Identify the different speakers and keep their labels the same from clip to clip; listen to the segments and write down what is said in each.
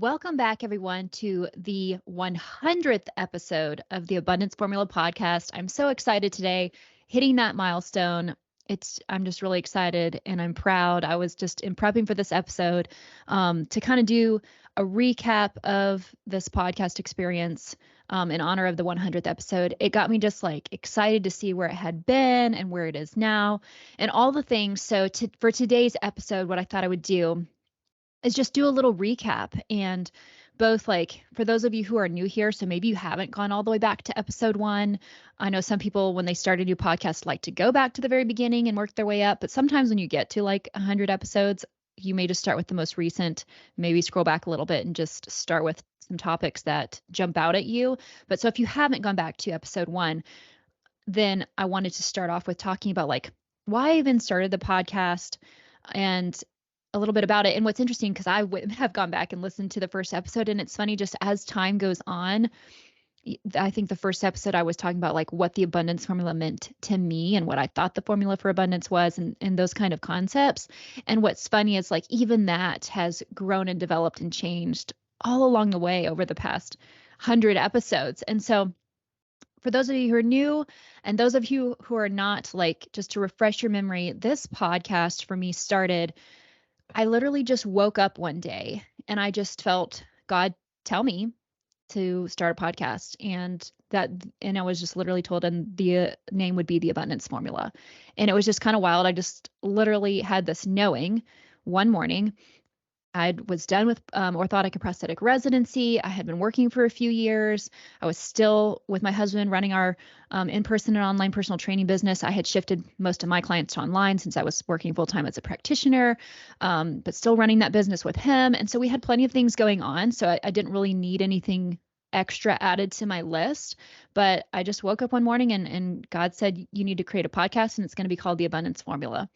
Speaker 1: Welcome back, everyone, to the 100th episode of the Abundance Formula podcast. I'm so excited today, hitting that milestone. I'm just really excited and I'm proud. I was just in prepping for this episode to kind of do a recap of this podcast experience in honor of the 100th episode. It got me just like excited to see where it had been and where it is now and all the things. So for today's episode, what I thought I would do is just do a little recap and both like for those of you who are new here, so maybe you haven't gone all the way back to episode 1. I know some people when they start a new podcast like to go back to the very beginning and work their way up, but sometimes when you get to like 100 episodes, you may just start with the most recent, maybe scroll back a little bit and just start with some topics that jump out at you. But so if you haven't gone back to episode 1, then I wanted to start off with talking about like why I even started the podcast and a little bit about it. And what's interesting, because I would have gone back and listened to the first episode, and it's funny, just as time goes on, I think the first episode I was talking about like what the abundance formula meant to me and what I thought the formula for abundance was and those kind of concepts. And what's funny is like even that has grown and developed and changed all along the way over the past 100 episodes. And so for those of you who are new and those of you who are not, like just to refresh your memory, this podcast for me started, I literally just woke up one day and I just felt God tell me to start a podcast, and I was just literally told, and the name would be the Abundance Formula. And it was just kind of wild. I just literally had this knowing one morning. I was done with orthotic and prosthetic residency. I had been working for a few years. I was still with my husband running our in-person and online personal training business. I had shifted most of my clients to online since I was working full-time as a practitioner, but still running that business with him. And so we had plenty of things going on. So I didn't really need anything extra added to my list. But I just woke up one morning and God said, you need to create a podcast and it's going to be called the Abundance Formula.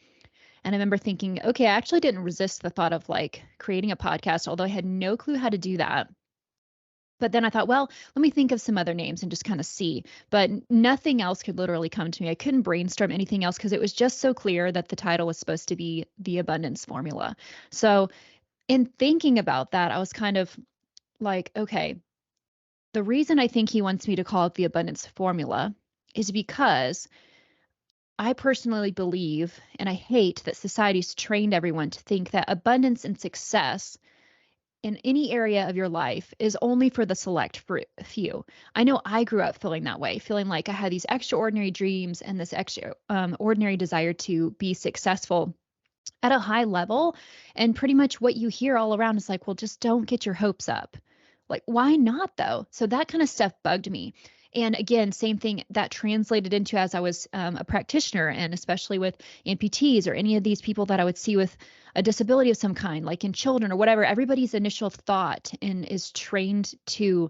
Speaker 1: And I remember thinking, okay, I actually didn't resist the thought of like creating a podcast, although I had no clue how to do that. But then I thought, well, let me think of some other names and just kind of see. But nothing else could literally come to me. I couldn't brainstorm anything else because it was just so clear that the title was supposed to be the Abundance Formula. So in thinking about that, I was kind of like, okay, the reason I think he wants me to call it the Abundance Formula is because I personally believe, and I hate that society's trained everyone to think that abundance and success in any area of your life is only for the select few. I know I grew up feeling that way, feeling like I had these extraordinary dreams and this extraordinary desire to be successful at a high level. And pretty much what you hear all around is like, well, just don't get your hopes up. Like, why not though? So that kind of stuff bugged me. And again, same thing that translated into as I was a practitioner, and especially with amputees or any of these people that I would see with a disability of some kind, like in children or whatever, everybody's initial thought and is trained to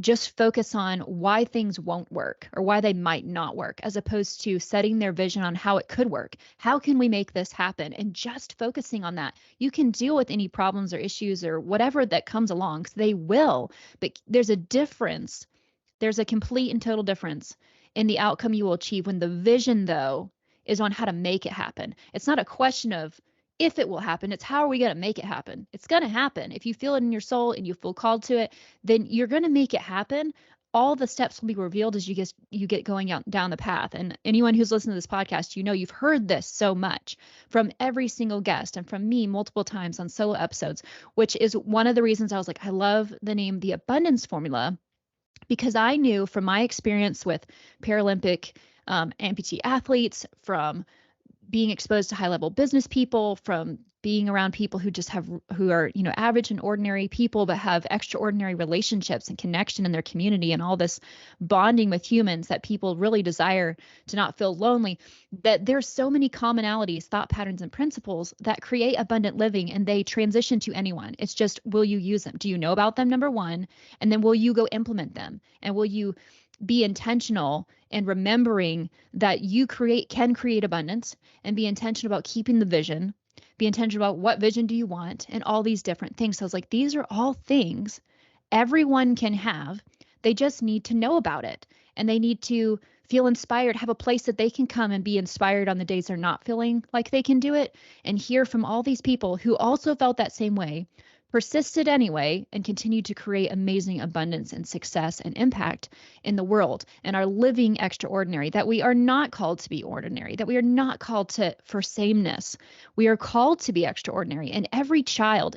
Speaker 1: just focus on why things won't work or why they might not work, as opposed to setting their vision on how it could work. How can we make this happen? And just focusing on that, you can deal with any problems or issues or whatever that comes along, because they will. But there's a difference. There's a complete and total difference in the outcome you will achieve when the vision, though, is on how to make it happen. It's not a question of if it will happen, it's how are we going to make it happen? It's going to happen. If you feel it in your soul and you feel called to it, then you're going to make it happen. All the steps will be revealed as you get going out down the path. And anyone who's listened to this podcast, you know you've heard this so much from every single guest and from me multiple times on solo episodes, which is one of the reasons I was like, I love the name, the Abundance Formula, because I knew from my experience with Paralympic amputee athletes, from being exposed to high level business people, from being around people who are, average and ordinary people, but have extraordinary relationships and connection in their community and all this bonding with humans that people really desire to not feel lonely, that there's so many commonalities, thought patterns, and principles that create abundant living, and they transition to anyone. It's just, will you use them? Do you know about them? Number one, and then will you go implement them? And will you be intentional and remembering that you can create abundance, and be intentional about keeping the vision, be intentional about what vision do you want, and all these different things. So I was like, these are all things everyone can have. They just need to know about it, and they need to feel inspired, have a place that they can come and be inspired on the days they're not feeling like they can do it, and hear from all these people who also felt that same way, persisted anyway, and continued to create amazing abundance and success and impact in the world, and are living extraordinary, that we are not called to be ordinary, that we are not called for sameness. We are called to be extraordinary, and every child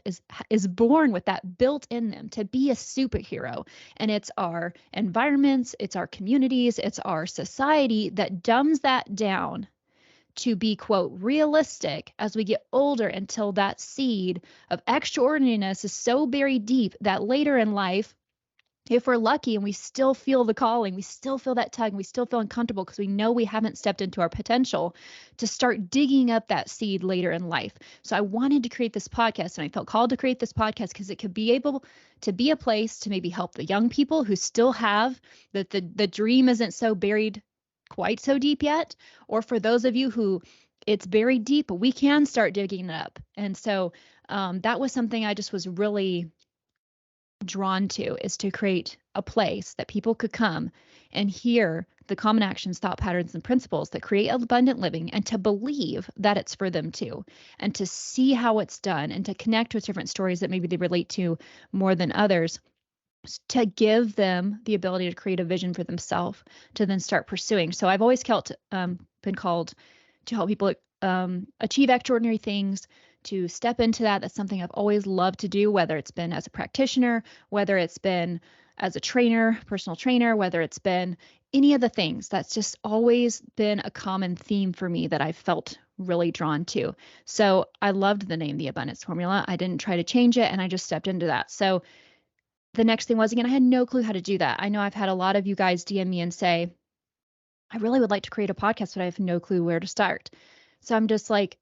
Speaker 1: is born with that built in them to be a superhero. And it's our environments, it's our communities, it's our society that dumbs that down to be, quote, realistic as we get older, until that seed of extraordinariness is so buried deep that later in life, if we're lucky and we still feel the calling, we still feel that tug, and we still feel uncomfortable because we know we haven't stepped into our potential, to start digging up that seed later in life. So I wanted to create this podcast, and I felt called to create this podcast because it could be able to be a place to maybe help the young people who still have the dream isn't so buried quite so deep yet, or for those of you who it's buried deep, but we can start digging it up. And so that was something I just was really drawn to, is to create a place that people could come and hear the common actions, thought patterns, and principles that create abundant living, and to believe that it's for them too, and to see how it's done, and to connect with different stories that maybe they relate to more than others, to give them the ability to create a vision for themselves to then start pursuing. So I've always been called to help people achieve extraordinary things, to step into that. That's something I've always loved to do, whether it's been as a practitioner, whether it's been as a trainer, personal trainer, whether it's been any of the things. That's just always been a common theme for me that I felt really drawn to. So I loved the name, The Abundance Formula. I didn't try to change it, and I just stepped into that. So the next thing was, again, I had no clue how to do that. I know I've had a lot of you guys DM me and say, I really would like to create a podcast, but I have no clue where to start. So I'm just like,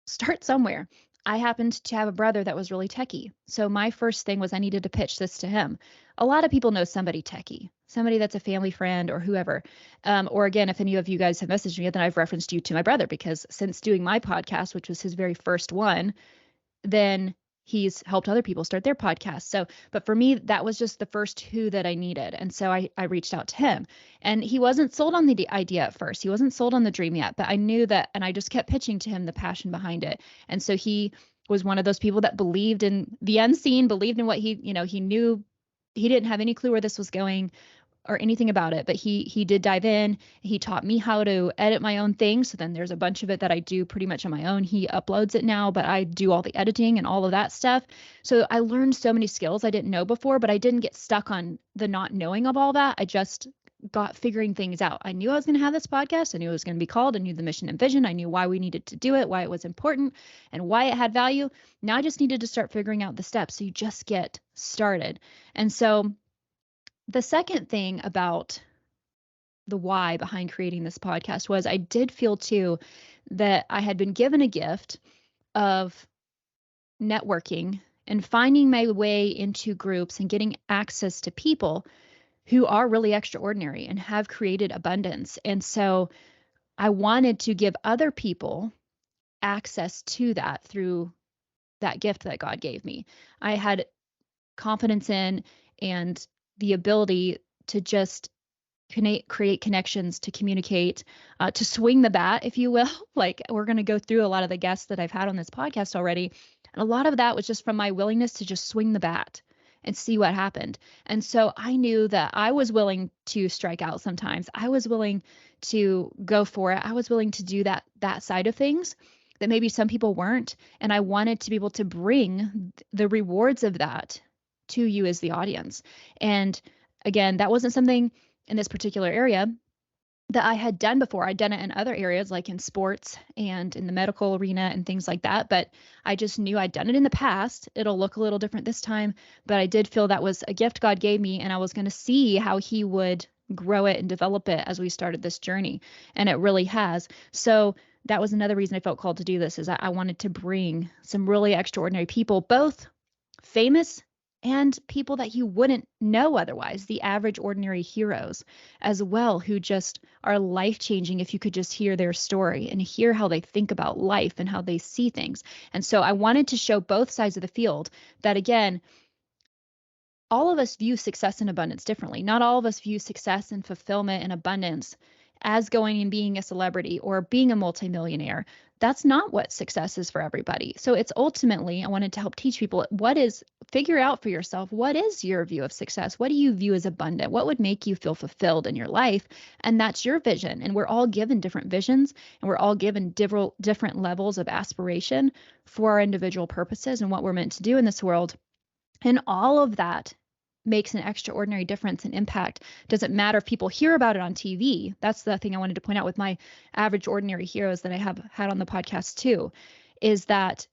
Speaker 1: start somewhere. I happened to have a brother that was really techie. So my first thing was I needed to pitch this to him. A lot of people know somebody techie, somebody that's a family friend or whoever. Or again, if any of you guys have messaged me, then I've referenced you to my brother, because since doing my podcast, which was his very first one, then he's helped other people start their podcasts. So, but for me, that was just the first who that I needed. And so I reached out to him, and he wasn't sold on the idea at first. He wasn't sold on the dream yet, but I knew that, and I just kept pitching to him the passion behind it. And so he was one of those people that believed in the unseen, believed in what he knew. He didn't have any clue where this was going or anything about it, but he did dive in. He taught me how to edit my own thing. So then there's a bunch of it that I do pretty much on my own. He uploads it now, but I do all the editing and all of that stuff. So I learned so many skills I didn't know before, but I didn't get stuck on the not knowing of all that. I just got figuring things out. I knew I was going to have this podcast. I knew it was going to be called. I knew the mission and vision. I knew why we needed to do it, why it was important, and why it had value. Now I just needed to start figuring out the steps. So you just get started. And so the second thing about the why behind creating this podcast was I did feel too that I had been given a gift of networking and finding my way into groups and getting access to people who are really extraordinary and have created abundance. And so I wanted to give other people access to that through that gift that God gave me. I had confidence in and the ability to just create connections, to communicate, to swing the bat, if you will. Like, we're going to go through a lot of the guests that I've had on this podcast already. And a lot of that was just from my willingness to just swing the bat and see what happened. And so I knew that I was willing to strike out sometimes. I was willing to go for it. I was willing to do that side of things that maybe some people weren't. And I wanted to be able to bring the rewards of that to you as the audience. And again, that wasn't something in this particular area that I had done before. I'd done it in other areas, like in sports and in the medical arena and things like that. But I just knew I'd done it in the past. It'll look a little different this time. But I did feel that was a gift God gave me, and I was going to see how he would grow it and develop it as we started this journey. And it really has. So that was another reason I felt called to do this, is I wanted to bring some really extraordinary people, both famous and people that you wouldn't know otherwise, the average ordinary heroes as well, who just are life-changing if you could just hear their story and hear how they think about life and how they see things. And so I wanted to show both sides of the field that, again, all of us view success and abundance differently. Not all of us view success and fulfillment and abundance as going and being a celebrity or being a multimillionaire. that's not what success is for everybody. So it's ultimately, I wanted to help teach people figure out for yourself, what is your view of success? What do you view as abundant? What would make you feel fulfilled in your life? And that's your vision. And we're all given different visions, and we're all given different levels of aspiration for our individual purposes and what we're meant to do in this world. And all of that makes an extraordinary difference and impact. Doesn't matter if people hear about it on TV. That's the thing I wanted to point out with my average ordinary heroes that I have had on the podcast too, is that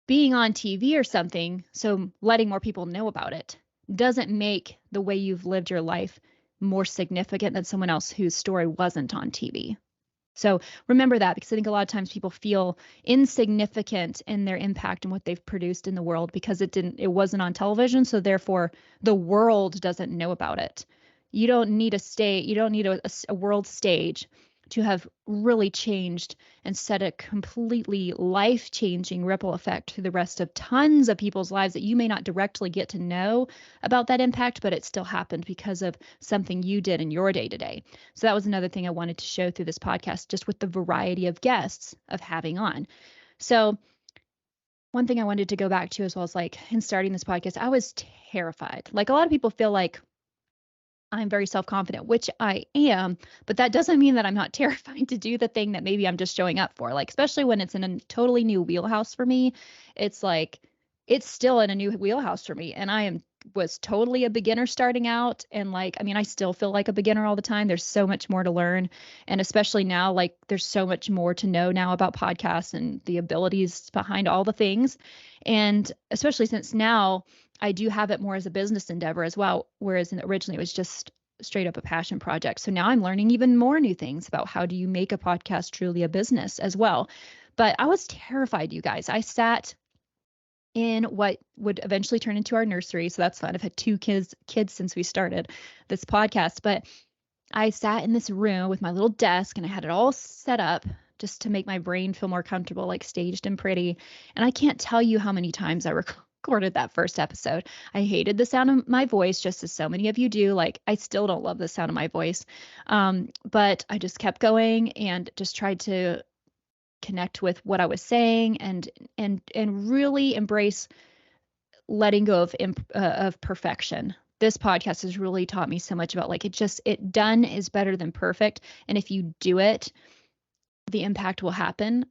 Speaker 1: being on TV or something, so letting more people know about it, doesn't make the way you've lived your life more significant than someone else whose story wasn't on TV. So remember that, because I think a lot of times people feel insignificant in their impact and what they've produced in the world because it wasn't on television. So therefore the world doesn't know about it. You don't need a world stage to have really changed and set a completely life-changing ripple effect through the rest of tons of people's lives that you may not directly get to know about that impact, but it still happened because of something you did in your day-to-day. So that was another thing I wanted to show through this podcast, just with the variety of guests of having on. So one thing I wanted to go back to as well as like in starting this podcast, I was terrified. Like a lot of people feel like I'm very self-confident, which I am, but that doesn't mean that I'm not terrified to do the thing that maybe I'm just showing up for. Like, especially when it's in a totally new wheelhouse for me, it's like, it's still in a new wheelhouse for me. And was totally a beginner starting out. And like, I mean, I still feel like a beginner all the time. There's so much more to learn. And especially now, like there's so much more to know now about podcasts and the abilities behind all the things. And especially since now I do have it more as a business endeavor as well, whereas originally it was just straight up a passion project. So now I'm learning even more new things about how do you make a podcast truly a business as well. But I was terrified, you guys. I sat in what would eventually turn into our nursery. So that's fun. I've had two kids since we started this podcast, but I sat in this room with my little desk and I had it all set up just to make my brain feel more comfortable, like staged and pretty. And I can't tell you how many times I recorded that first episode. I hated the sound of my voice, just as so many of you do. Like I still don't love the sound of my voice. But I just kept going and just tried to connect with what I was saying and really embrace letting go of perfection. This podcast has really taught me so much about like it done is better than perfect. And if you do it, the impact will happen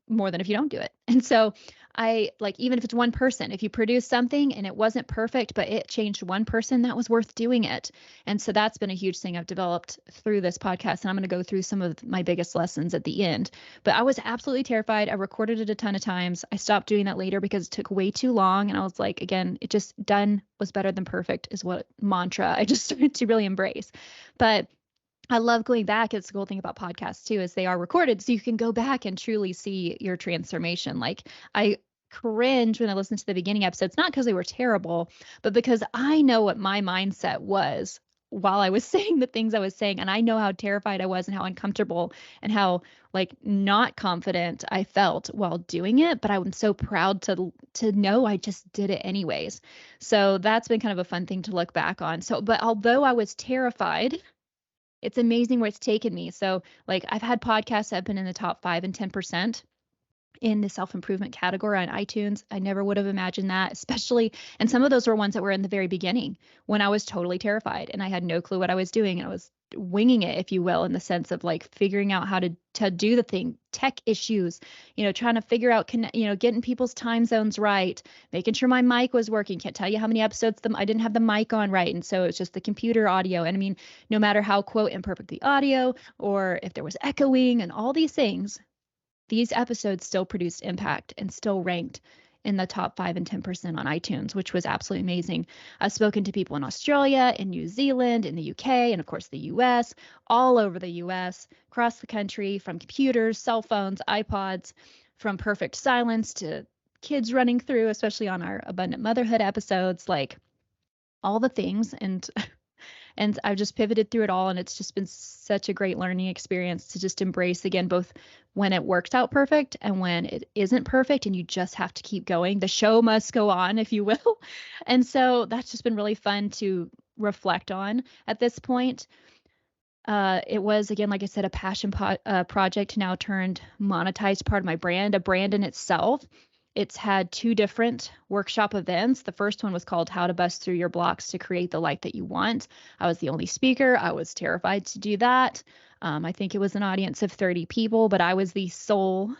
Speaker 1: more than if you don't do it. And so I like, even if it's one person, if you produce something and it wasn't perfect, but it changed one person, that was worth doing it. And so that's been a huge thing I've developed through this podcast. And I'm going to go through some of my biggest lessons at the end. But I was absolutely terrified. I recorded it a ton of times. I stopped doing that later because it took way too long. And I was like, again, it just done was better than perfect is what mantra I just started to really embrace. But I love going back. It's the cool thing about podcasts too, is they are recorded. So you can go back and truly see your transformation. Like I cringe when I listen to the beginning episodes, not because they were terrible, but because I know what my mindset was while I was saying the things I was saying. And I know how terrified I was and how uncomfortable and how like not confident I felt while doing it. But I'm so proud to know I just did it anyways. So that's been kind of a fun thing to look back on. So, but although I was terrified, it's amazing where it's taken me. So like I've had podcasts that have been in the top 5 and 10% in the self-improvement category on iTunes. I never would have imagined that, especially, and some of those were ones that were in the very beginning when I was totally terrified and I had no clue what I was doing. And I was winging it, if you will, in the sense of like figuring out how to do the thing, tech issues, trying to figure out, getting people's time zones right, making sure my mic was working. Can't tell you how many episodes I didn't have the mic on right. And so it's just the computer audio. And I mean, no matter how quote imperfect the audio or if there was echoing and all these things, these episodes still produced impact and still ranked in the top 5 and 10% on iTunes, which was absolutely amazing. I've spoken to people in Australia, in New Zealand, in the UK, and of course the US, all over the US, across the country, from computers, cell phones, iPods, from perfect silence to kids running through, especially on our abundant motherhood episodes, like all the things. And I've just pivoted through it all. And it's just been such a great learning experience to just embrace, again, both when it works out perfect and when it isn't perfect and you just have to keep going. The show must go on, if you will. And so that's just been really fun to reflect on at this point. It was, again, like I said, a project now turned monetized part of my brand, a brand in itself. It's had 2 different workshop events. The first one was called How to Bust Through Your Blocks to Create the Life That You Want. I was the only speaker. I was terrified to do that. I think it was an audience of 30 people, but I was the sole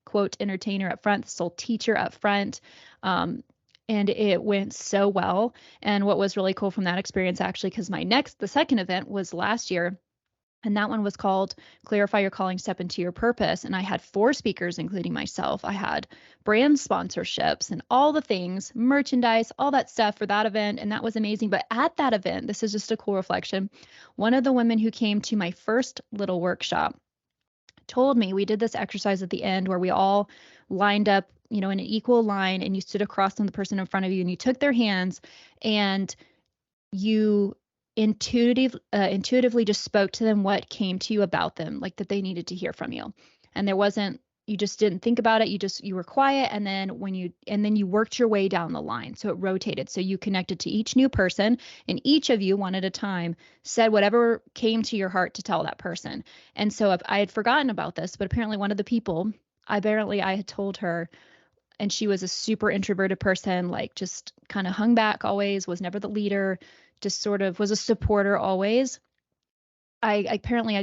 Speaker 1: quote entertainer up front, the sole teacher up front. Um, and it went so well. And what was really cool from that experience, actually, because the second event was last year, and that one was called Clarify Your Calling, Step into Your Purpose. And I had 4 speakers, including myself. I had brand sponsorships and all the things, merchandise, all that stuff for that event. And that was amazing. But at that event, this is just a cool reflection. One of the women who came to my first little workshop told me, we did this exercise at the end where we all lined up, in an equal line, and you stood across from the person in front of you and you took their hands and you intuitively just spoke to them what came to you about them, like that they needed to hear from you. And you just didn't think about it. You were quiet. And then you worked your way down the line. So it rotated. So you connected to each new person, and each of you, one at a time, said whatever came to your heart to tell that person. And so if I had forgotten about this, but apparently one of the people, I had told her, and she was a super introverted person, like just kind of hung back always, was never the leader, just sort of was a supporter always. I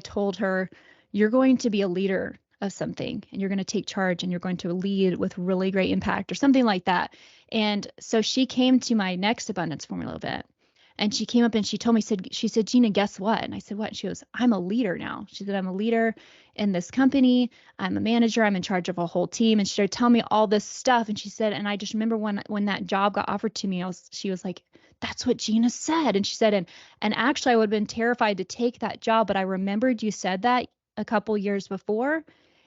Speaker 1: told her, you're going to be a leader of something, and you're going to take charge, and you're going to lead with really great impact, or something like that. And so she came to my next Abundance Formula event, and she came up and she told me, she said, Jeana, guess what? And I said, what? And she goes, I'm a leader now. She said, I'm a leader in this company. I'm a manager. I'm in charge of a whole team. And she started telling me all this stuff. And she said, and I just remember when that job got offered to me, she was like, that's what Jeana said. And she said, and actually I would have been terrified to take that job, but I remembered you said that a couple years before.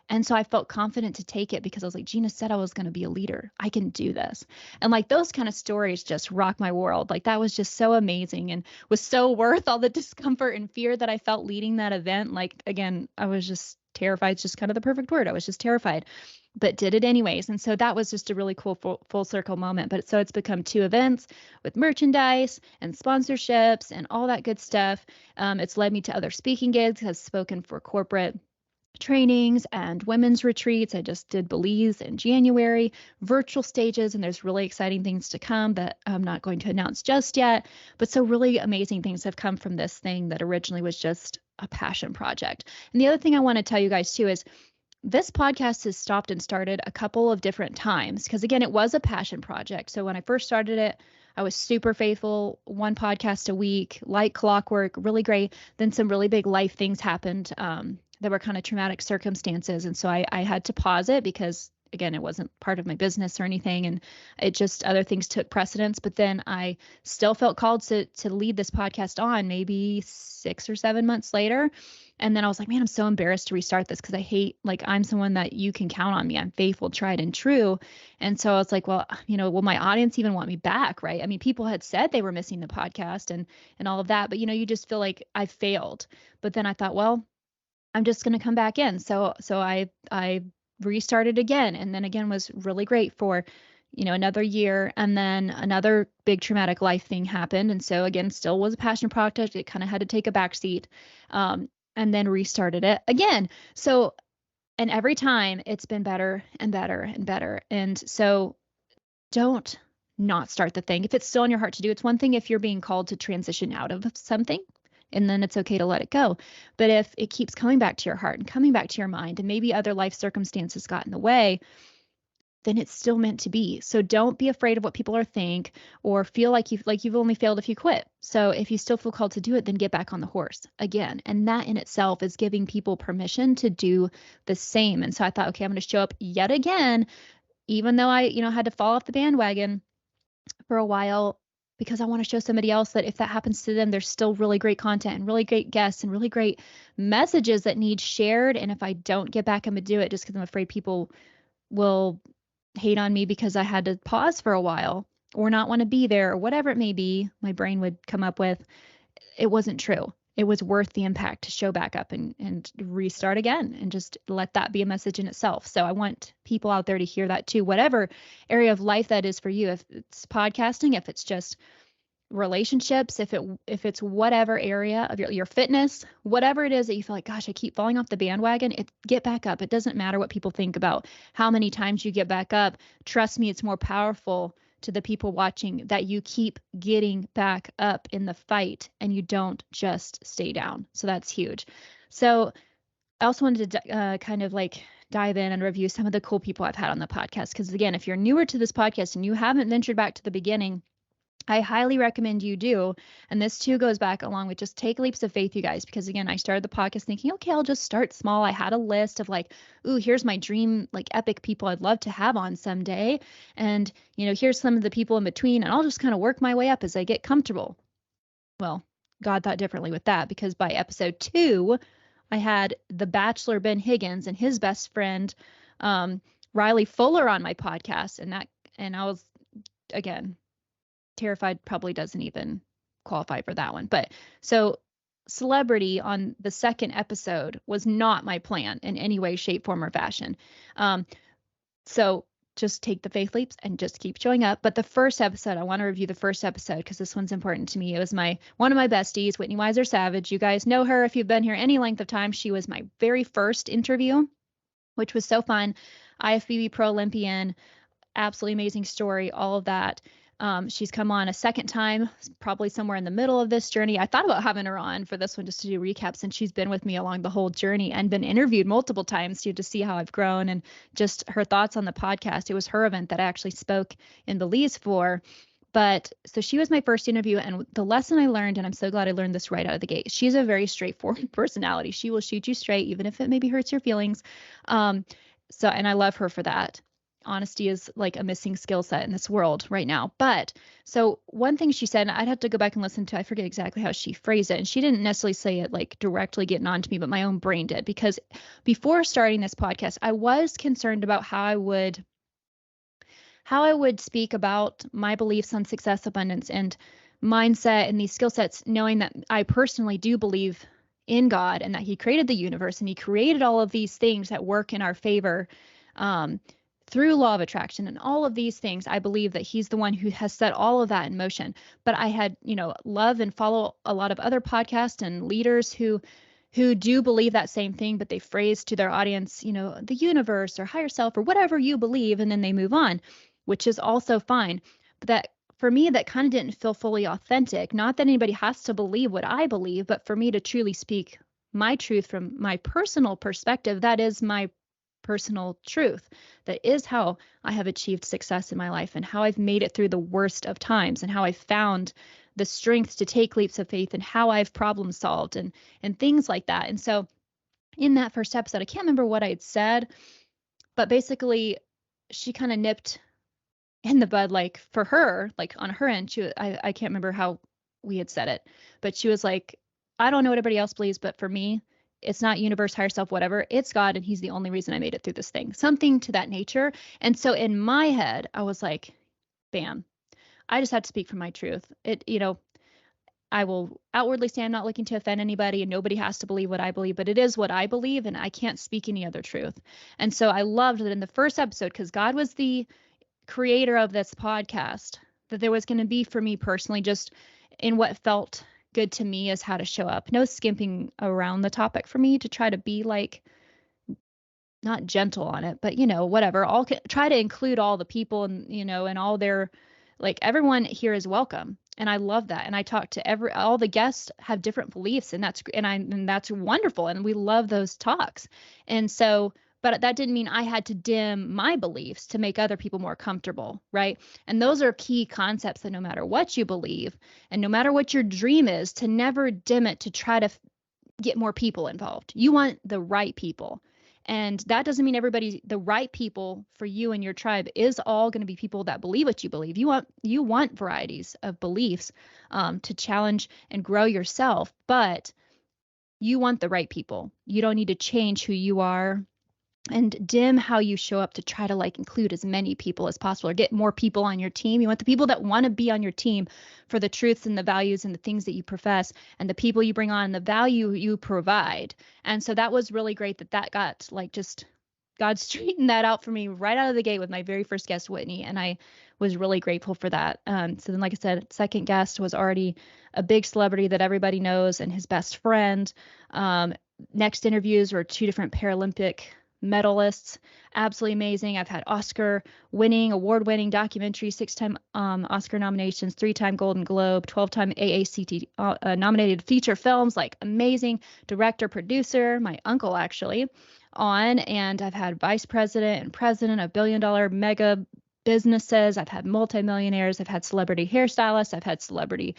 Speaker 1: And so I felt confident to take it because I was like, Jeana said I was going to be a leader. I can do this. And like those kind of stories just rock my world. Like that was just so amazing and was so worth all the discomfort and fear that I felt leading that event. Like, again, I was just terrified. It's just kind of the perfect word. I was just terrified, but did it anyways. And so that was just a really cool full circle moment. But so it's become 2 events with merchandise and sponsorships and all that good stuff. It's led me to other speaking gigs, has spoken for corporate trainings and women's retreats. I just did Belize in January, virtual stages, and there's really exciting things to come that I'm not going to announce just yet. But so really amazing things have come from this thing that originally was just a passion project. And the other thing I want to tell you guys too is this podcast has stopped and started a couple of different times because, again, it was a passion project. So when I first started it, I was super faithful, 1 podcast a week, like clockwork, really great. Then some really big life things happened that were kind of traumatic circumstances. And so I had to pause it because, again, it wasn't part of my business or anything. And it just, other things took precedence. But then I still felt called to lead this podcast on maybe 6 or 7 months later. And then I was like, man, I'm so embarrassed to restart this because I hate, like, I'm someone that you can count on me. I'm faithful, tried and true. And so I was like, well, will my audience even want me back? Right. I mean, people had said they were missing the podcast and all of that, but you just feel like I failed. But then I thought, well, I'm just going to come back in. So I restarted again, and then again was really great for, another year. And then another big traumatic life thing happened. And so again, still was a passion project. It kind of had to take a back seat, and then restarted it again. So, and every time it's been better and better and better. And so don't not start the thing. If it's still on your heart to do, it's one thing if you're being called to transition out of something, and then it's okay to let it go. But if it keeps coming back to your heart and coming back to your mind, and maybe other life circumstances got in the way, then it's still meant to be. So don't be afraid of what people are think or feel like you've only failed if you quit. So if you still feel called to do it, then get back on the horse again. And that in itself is giving people permission to do the same. And so I thought, okay, I'm going to show up yet again, even though I, had to fall off the bandwagon for a while, because I want to show somebody else that if that happens to them, there's still really great content and really great guests and really great messages that need shared. And if I don't get back, I'm going to do it just because I'm afraid people will hate on me because I had to pause for a while or not want to be there or whatever it may be, my brain would come up with. It wasn't true. It was worth the impact to show back up and restart again and just let that be a message in itself. So I want people out there to hear that too, whatever area of life that is for you. If it's podcasting, if it's just relationships, if it's whatever area of your fitness, whatever it is that you feel like, gosh, I keep falling off the bandwagon, get back up. It doesn't matter what people think about how many times you get back up. Trust me, it's more powerful to the people watching that you keep getting back up in the fight and you don't just stay down. So that's huge. So I also wanted to kind of like dive in and review some of the cool people I've had on the podcast. Because again, if you're newer to this podcast and you haven't ventured back to the beginning, I highly recommend you do. And this too goes back along with just take leaps of faith, you guys, because again, I started the podcast thinking, okay, I'll just start small. I had a list of like, ooh, here's my dream, like epic people I'd love to have on someday. And, here's some of the people in between, and I'll just kind of work my way up as I get comfortable. Well, God thought differently with that, because by episode 2, I had the Bachelor Ben Higgins and his best friend, Riley Fuller on my podcast. And I was, again, terrified probably doesn't even qualify for that one. But so celebrity on the second episode was not my plan in any way, shape, form, or fashion. So just take the faith leaps and just keep showing up. But the first episode, I want to review the first episode because this one's important to me. It was one of my besties, Whitney Weiser Savage. You guys know her if you've been here any length of time. She was my very first interview, which was so fun. IFBB Pro Olympian, absolutely amazing story, all of that. She's come on a second time, probably somewhere in the middle of this journey. I thought about having her on for this one just to do recaps, and she's been with me along the whole journey and been interviewed multiple times to see how I've grown and just her thoughts on the podcast. It was her event that I actually spoke in Belize for. But so she was my first interview, and the lesson I learned, and I'm so glad I learned this right out of the gate, she's a very straightforward personality. She will shoot you straight, even if it maybe hurts your feelings. And I love her for that. Honesty is like a missing skill set in this world right now. But so one thing she said, and I'd have to go back and listen to, I forget exactly how she phrased it. And she didn't necessarily say it like directly getting on to me, but my own brain did. Because before starting this podcast, I was concerned about how I would speak about my beliefs on success, abundance, and mindset and these skill sets, knowing that I personally do believe in God and that He created the universe and He created all of these things that work in our favor. Through law of attraction and all of these things, I believe that He's the one who has set all of that in motion. But I had, love and follow a lot of other podcasts and leaders who do believe that same thing, but they phrase to their audience, the universe or higher self or whatever you believe, and then they move on, which is also fine. But that for me, that kind of didn't feel fully authentic. Not that anybody has to believe what I believe, but for me to truly speak my truth from my personal perspective, that is my personal truth. That is how I have achieved success in my life and how I've made it through the worst of times and how I've found the strength to take leaps of faith and how I've problem solved and things like that. And so in that first episode, I can't remember what I had said, but basically she kind of nipped in the bud, like for her, like on her end, I can't remember how we had said it, but she was like, I don't know what everybody else believes, but for me, it's not universe, higher self, whatever. It's God, and He's the only reason I made it through this thing. Something to that nature. And so in my head, I was like, bam, I just have to speak from my truth. I will outwardly say I'm not looking to offend anybody, and nobody has to believe what I believe, but it is what I believe, and I can't speak any other truth. And so I loved that in the first episode, because God was the creator of this podcast, that there was going to be for me personally, just in what felt good to me, is how to show up. No skimping around the topic for me to try to be like, not gentle on it, but whatever. Try to include all the people and, and all their, like, everyone here is welcome. And I love that. And I talk to all the guests have different beliefs, and that's wonderful. And we love those talks. And so, but that didn't mean I had to dim my beliefs to make other people more comfortable, right? And those are key concepts, that no matter what you believe and no matter what your dream is, to never dim it to try to get more people involved. You want the right people. And that doesn't mean the right people for you and your tribe is all going to be people that believe what you believe. You want varieties of beliefs to challenge and grow yourself, but you want the right people. You don't need to change who you are and dim how you show up to try to include as many people as possible or get more people on your team. You want the people that want to be on your team for the truths and the values and the things that you profess and the people you bring on and the value you provide. And so that was really great that got just God straightened that out for me right out of the gate with my very first guest, Whitney. And I was really grateful for that. So then, like I said, second guest was already a big celebrity that everybody knows and his best friend. Um, Next interviews were two different Paralympic medalists. Absolutely amazing. I've had award-winning documentary, six-time Oscar nominations, three-time Golden Globe, 12-time AACT nominated feature films, like amazing director, producer, my uncle actually, on. And I've had vice president and president of billion-dollar mega businesses. I've had multi-millionaires. I've had celebrity hairstylists. I've had celebrity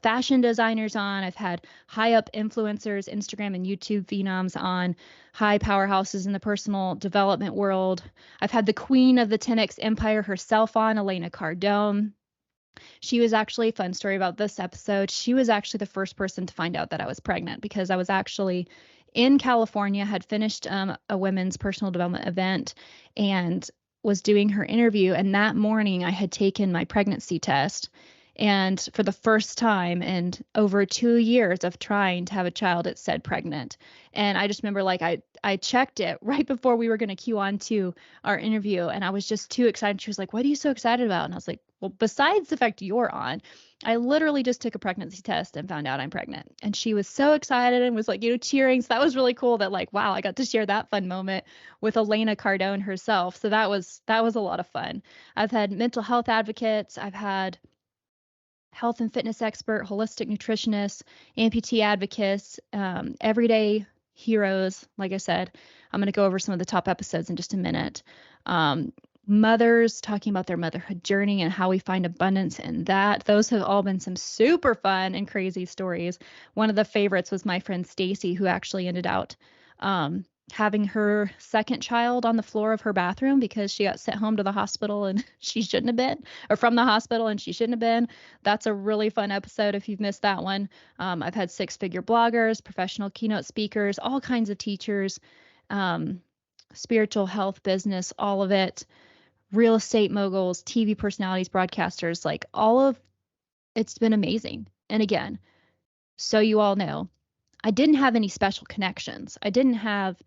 Speaker 1: fashion designers on. I've had high-up influencers, Instagram and YouTube phenoms on, high powerhouses in the personal development world. I've had the queen of the 10X empire herself on, Elena Cardone. She was actually, fun story about this episode, she was actually the first person to find out that I was pregnant, because I was actually in California, had finished a women's personal development event, and was doing her interview. And that morning I had taken my pregnancy test. And for the first time in over 2 years of trying to have a child, it said pregnant. And I just remember, like, I checked it right before we were going to cue on to our interview. And I was just too excited. She was like, "What are you so excited about?" And I was like, "Well, besides the fact you're on, I literally just took a pregnancy test and found out I'm pregnant." And she was so excited and was like, cheering. So that was really cool that, like, wow, I got to share that fun moment with Elena Cardone herself. So that was a lot of fun. I've had mental health advocates. I've had health and fitness expert, holistic nutritionists, amputee advocates, everyday heroes. Like I said, I'm going to go over some of the top episodes in just a minute. Mothers talking about their motherhood journey and how we find abundance in that. Those have all been some super fun and crazy stories. One of the favorites was my friend Stacy, who actually ended out having her second child on the floor of her bathroom because she got sent home to the hospital and she shouldn't have been, or from the hospital and she shouldn't have been. That's a really fun episode if you've missed that one. I've had six-figure bloggers, professional keynote speakers, all kinds of teachers, spiritual health, business, all of it, real estate moguls, TV personalities, broadcasters, like all of it's been amazing. And again, so you all know, I didn't have any special connections. I didn't have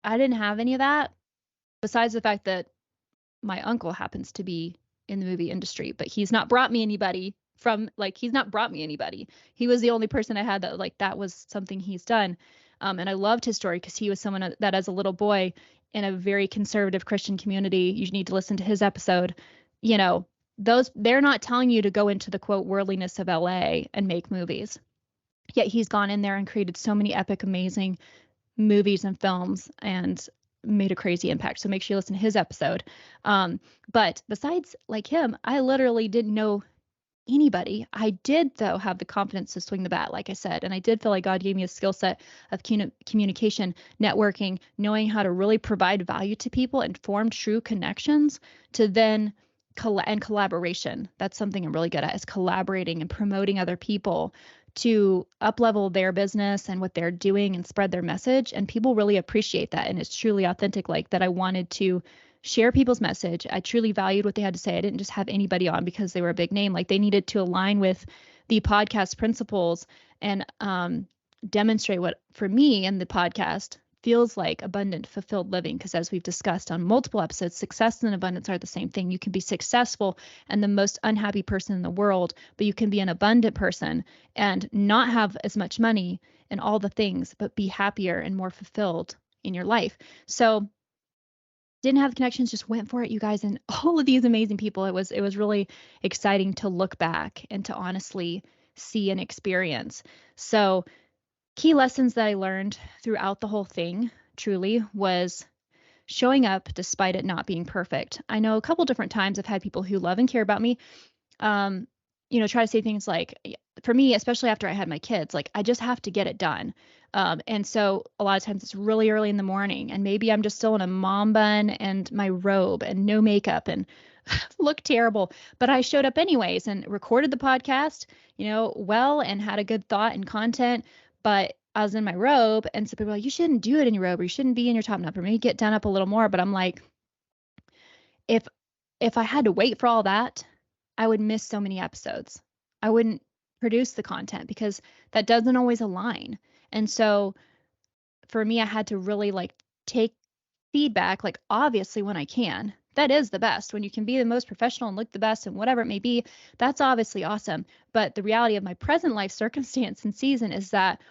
Speaker 1: any of that, besides the fact that my uncle happens to be in the movie industry, but he's not brought me anybody he's not brought me anybody. He was the only person I had that, like, that was something he's done. And I loved his story because he was someone that as a little boy in a very conservative Christian community, you need to listen to his episode. They're not telling you to go into the quote worldliness of LA and make movies. Yet he's gone in there and created so many epic, amazing movies and films and made a crazy impact. So make sure you listen to his episode. But besides, like him, I literally didn't know anybody. I did, though, have the confidence to swing the bat, like I said, and I did feel like God gave me a skill set of communication, networking, knowing how to really provide value to people and form true connections to then and collaboration. That's something I'm really good at, is collaborating and promoting other people to up-level their business and what they're doing and spread their message. And people really appreciate that. And it's truly authentic, like that I wanted to share people's message. I truly valued what they had to say. I didn't just have anybody on because they were a big name. Like, they needed to align with the podcast principles and demonstrate what, for me and the podcast, feels like abundant, fulfilled living. Because as we've discussed on multiple episodes, success and abundance are the same thing. You can be successful and the most unhappy person in the world, but you can be an abundant person and not have as much money and all the things, but be happier and more fulfilled in your life. So didn't have the connections, just went for it, you guys, and all of these amazing people. It was really exciting to look back and to honestly see and experience. So key lessons that I learned throughout the whole thing truly was showing up despite it not being perfect. I know a couple different times I've had people who love and care about me, try to say things like, for me, especially after I had my kids, like, I just have to get it done. And so a lot of times it's really early in the morning and maybe I'm just still in a mom bun and my robe and no makeup and look terrible, but I showed up anyways and recorded the podcast, and had a good thought and content, but I was in my robe. And so people are like, you shouldn't do it in your robe, or you shouldn't be in your top knot, or maybe get done up a little more. But I'm like, if I had to wait for all that, I would miss so many episodes. I wouldn't produce the content because that doesn't always align. And so for me, I had to really, like, take feedback, like, obviously when I can, that is the best. When you can be the most professional and look the best and whatever it may be, that's obviously awesome. But the reality of my present life circumstance and season is that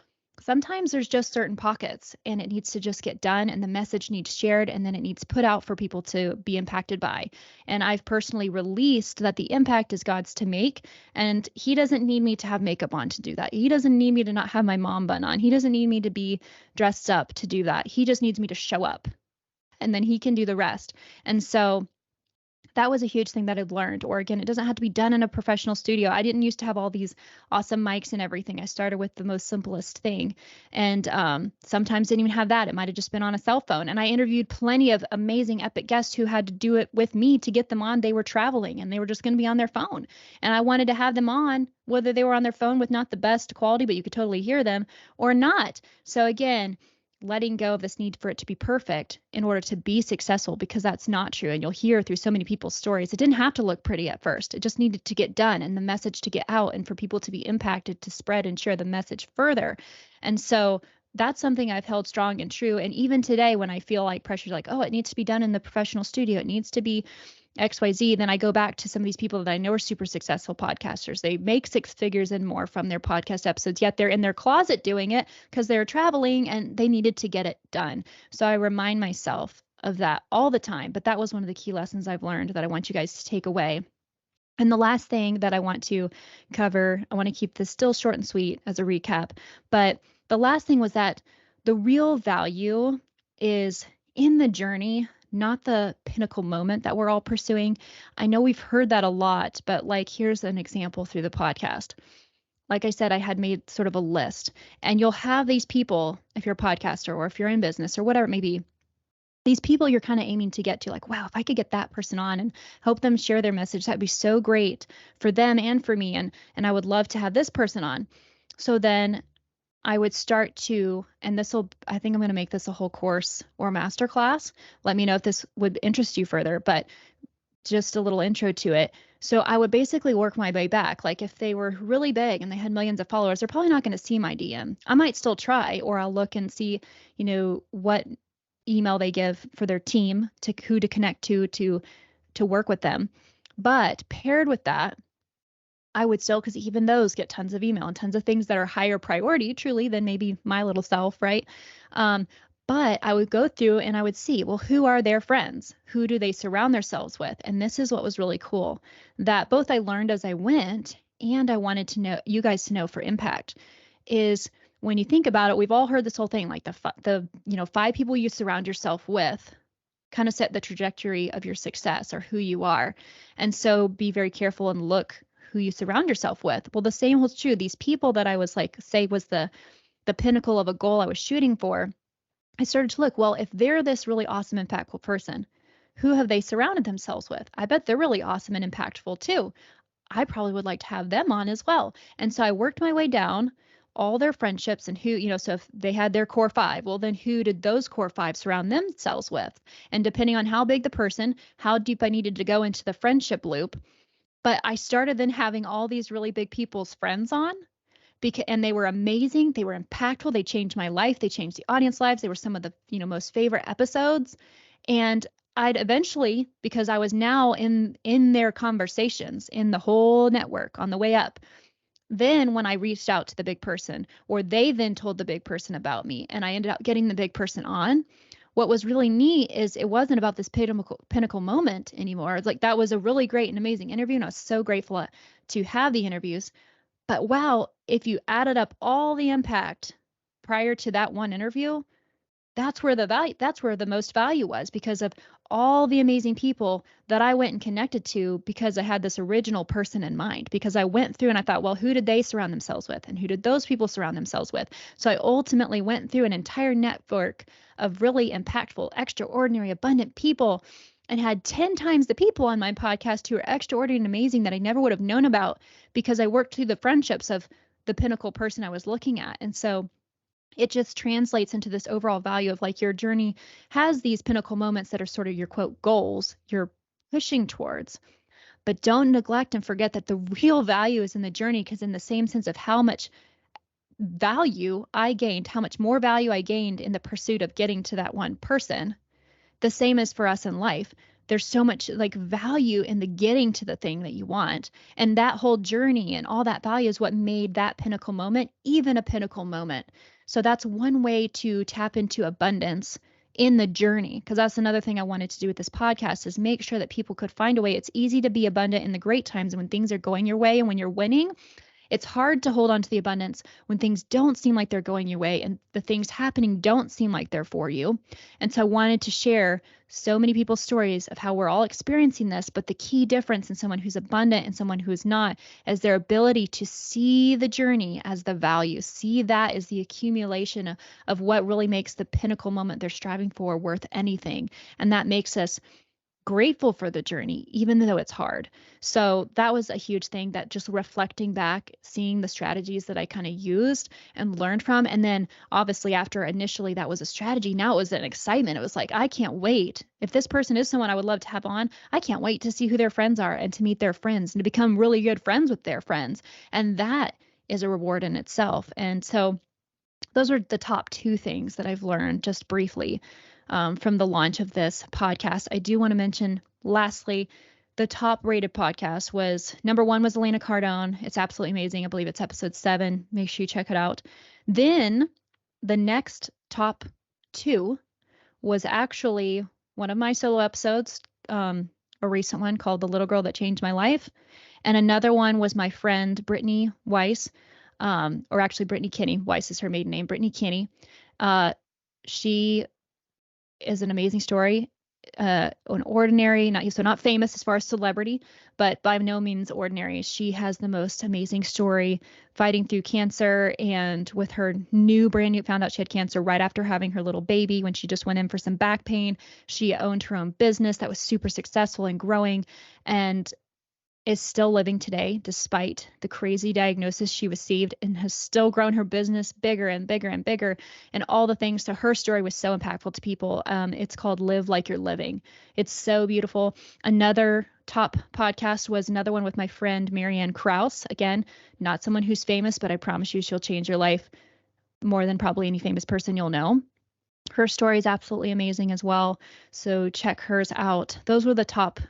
Speaker 1: sometimes there's just certain pockets and it needs to just get done and the message needs shared and then it needs put out for people to be impacted by. And I've personally released that the impact is God's to make, and he doesn't need me to have makeup on to do that. He doesn't need me to not have my mom bun on. He doesn't need me to be dressed up to do that. He just needs me to show up and then he can do the rest. And so that was a huge thing that I've learned. Or again, it doesn't have to be done in a professional studio. I didn't used to have all these awesome mics and everything. I started with the most simplest thing. And sometimes didn't even have that. It might have just been on a cell phone. And I interviewed plenty of amazing epic guests who had to do it with me to get them on. They were traveling and they were just going to be on their phone. And I wanted to have them on, whether they were on their phone with not the best quality, but you could totally hear them or not. So again, letting go of this need for it to be perfect in order to be successful, because that's not true. And you'll hear through so many people's stories, it didn't have to look pretty at first. It just needed to get done and the message to get out and for people to be impacted, to spread and share the message further. And so that's something I've held strong and true. And even today, when I feel like pressure's like, oh, it needs to be done in the professional studio, it needs to be XYZ, then I go back to some of these people that I know are super successful podcasters. They make six figures and more from their podcast episodes, yet they're in their closet doing it because they're traveling and they needed to get it done. So I remind myself of that all the time. But that was one of the key lessons I've learned that I want you guys to take away. And the last thing that I want to cover, I want to keep this still short and sweet as a recap, but the last thing was that the real value is in the journey, not the pinnacle moment that we're all pursuing. I know we've heard that a lot, but like, here's an example through the podcast. Like I said, I had made sort of a list, and you'll have these people, if you're a podcaster or if you're in business or whatever it may be, these people you're kind of aiming to get to, like, wow, if I could get that person on and help them share their message, that'd be so great for them and for me. And I would love to have this person on. So then I would start to, and I think I'm going to make this a whole course or master class. Let me know if this would interest you further, but just a little intro to it. So I would basically work my way back. Like if they were really big and they had millions of followers, they're probably not going to see my DM. I might still try, or I'll look and see, what email they give for their team, to who to connect to work with them. But paired with that, I would still, because even those get tons of email and tons of things that are higher priority, truly, than maybe my little self, right? But I would go through and I would see, well, who are their friends? Who do they surround themselves with? And this is what was really cool, that both I learned as I went and I wanted to know, you guys to know for impact, is when you think about it, we've all heard this whole thing, like the 5 people you surround yourself with kind of set the trajectory of your success or who you are. And so be very careful and look who you surround yourself with. Well, the same holds true. These people that I was like, say was the pinnacle of a goal I was shooting for, I started to look, well, if they're this really awesome, impactful person, who have they surrounded themselves with? I bet they're really awesome and impactful too. I probably would like to have them on as well. And so I worked my way down all their friendships and who, so if they had their core 5, well, then who did those core 5 surround themselves with? And depending on how big the person, how deep I needed to go into the friendship loop. But I started then having all these really big people's friends on, and they were amazing. They were impactful. They changed my life. They changed the audience lives. They were some of the, most favorite episodes. And I'd eventually, because I was now in their conversations, in the whole network on the way up, then when I reached out to the big person, or they then told the big person about me, and I ended up getting the big person on, what was really neat is it wasn't about this pinnacle moment anymore. It's like, that was a really great and amazing interview, and I was so grateful to have the interviews. But wow, if you added up all the impact prior to that one interview, that's where the most value was, because of all the amazing people that I went and connected to, because I had this original person in mind, because I went through and I thought, well, who did they surround themselves with? And who did those people surround themselves with? So I ultimately went through an entire network of really impactful, extraordinary, abundant people, and had 10 times the people on my podcast who are extraordinary and amazing that I never would have known about, because I worked through the friendships of the pinnacle person I was looking at. And so it just translates into this overall value of, like, your journey has these pinnacle moments that are sort of your quote goals you're pushing towards. But don't neglect and forget that the real value is in the journey, because in the same sense of how much value I gained, how much more value I gained in the pursuit of getting to that one person, the same is for us in life. there's so much like value in the getting to the thing that you want. And that whole journey and all that value is what made that pinnacle moment even a pinnacle moment. So that's one way to tap into abundance in the journey, because that's another thing I wanted to do with this podcast, is make sure that people could find a way. It's easy to be abundant in the great times when things are going your way and when you're winning. It's hard to hold on to the abundance when things don't seem like they're going your way and the things happening don't seem like they're for you. And so I wanted to share so many people's stories of how we're all experiencing this, but the key difference in someone who's abundant and someone who's not is their ability to see the journey as the value, see that as the accumulation of what really makes the pinnacle moment they're striving for worth anything. And that makes us grateful for the journey, even though it's hard. So that was a huge thing, that just reflecting back, seeing the strategies that I kind of used and learned from. And then obviously after initially that was a strategy, now it was an excitement. It was like, I can't wait. If this person is someone I would love to have on, I can't wait to see who their friends are and to meet their friends and to become really good friends with their friends. And that is a reward in itself. And so those are the top two things that I've learned just briefly from the launch of this podcast. I do want to mention, lastly, the top rated podcast was number one was Elena Cardone. It's absolutely amazing. I believe it's episode 7. Make sure you check it out. Then the next top 2 was actually one of my solo episodes, a recent one called The Little Girl That Changed My Life. And another one was my friend Brittany Weiss, or actually Brittany Kinney. Weiss is her maiden name, Brittany Kinney. She is an amazing story, an ordinary, not famous as far as celebrity, but by no means ordinary. She has the most amazing story fighting through cancer, and with her brand new, found out she had cancer right after having her little baby when she just went in for some back pain. She owned her own business that was super successful and growing, and is still living today despite the crazy diagnosis she received, and has still grown her business bigger and bigger and bigger, and all the things. So her story was so impactful to people. It's called Live Like You're Living. It's so beautiful. Another top podcast was another one with my friend Marianne Krause. Again, not someone who's famous, but I promise you she'll change your life more than probably any famous person you'll know. Her story is absolutely amazing as well. So check hers out. Those were the top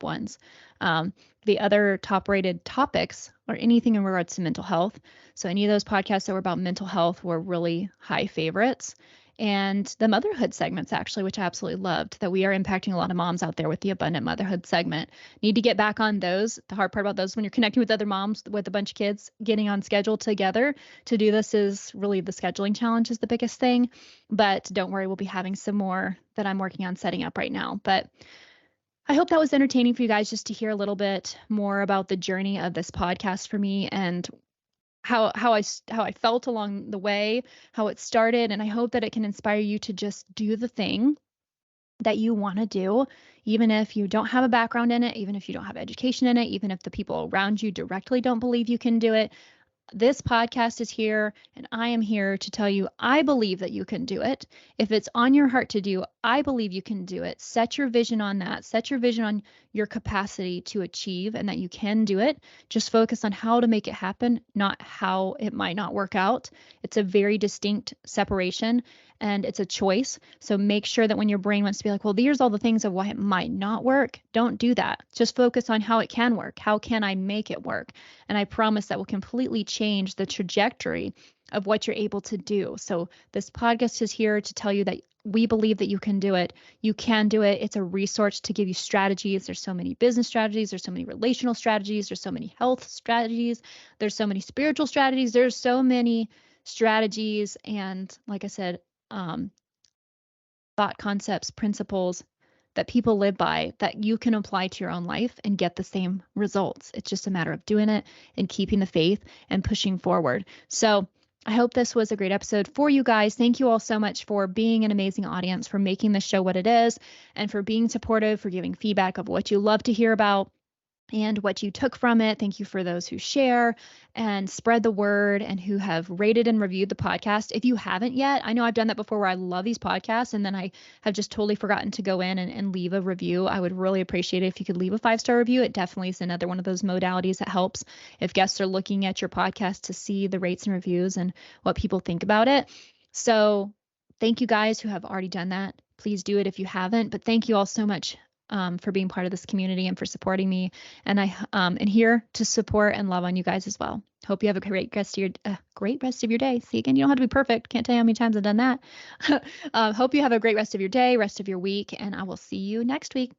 Speaker 1: ones. The other top rated topics are anything in regards to mental health. So any of those podcasts that were about mental health were really high favorites. And the motherhood segments, actually, which I absolutely loved, that we are impacting a lot of moms out there with the abundant motherhood segment. Need to get back on those. The hard part about those, when you're connecting with other moms with a bunch of kids, getting on schedule together to do this is really the scheduling challenge is the biggest thing. But don't worry, we'll be having some more that I'm working on setting up right now. But I hope that was entertaining for you guys, just to hear a little bit more about the journey of this podcast for me, and how I felt along the way, how it started. And I hope that it can inspire you to just do the thing that you want to do, even if you don't have a background in it, even if you don't have education in it, even if the people around you directly don't believe you can do it. This podcast is here, and I am here to tell you, I believe that you can do it. If it's on your heart to do, I believe you can do it. Set your vision on that. Set your vision on your capacity to achieve, and that you can do it. Just focus on how to make it happen, not how it might not work out. It's a very distinct separation, and it's a choice. So make sure that when your brain wants to be like, well, here's all the things of why it might not work, don't do that. Just focus on how it can work. How can I make it work? And I promise that will completely change the trajectory of what you're able to do. So this podcast is here to tell you that we believe that you can do it. You can do it. It's a resource to give you strategies. There's so many business strategies. There's so many relational strategies. There's so many health strategies. There's so many spiritual strategies. There's so many strategies. And like I said, thought concepts, principles that people live by that you can apply to your own life and get the same results. It's just a matter of doing it and keeping the faith and pushing forward. So I hope this was a great episode for you guys. Thank you all so much for being an amazing audience, for making this show what it is, and for being supportive, for giving feedback of what you love to hear about and what you took from it. Thank you for those who share and spread the word and who have rated and reviewed the podcast. If you haven't yet, I know I've done that before where I love these podcasts and then I have just totally forgotten to go in and leave a review. I would really appreciate it if you could leave a 5-star review. It definitely is another one of those modalities that helps if guests are looking at your podcast to see the rates and reviews and what people think about it. So thank you guys who have already done that. please do it if you haven't. But thank you all so much for being part of this community and for supporting me. And I am here to support and love on you guys as well. Hope you have a great rest of your day. See, again, you don't have to be perfect. Can't tell you how many times I've done that. Hope you have a great rest of your day, rest of your week, and I will see you next week.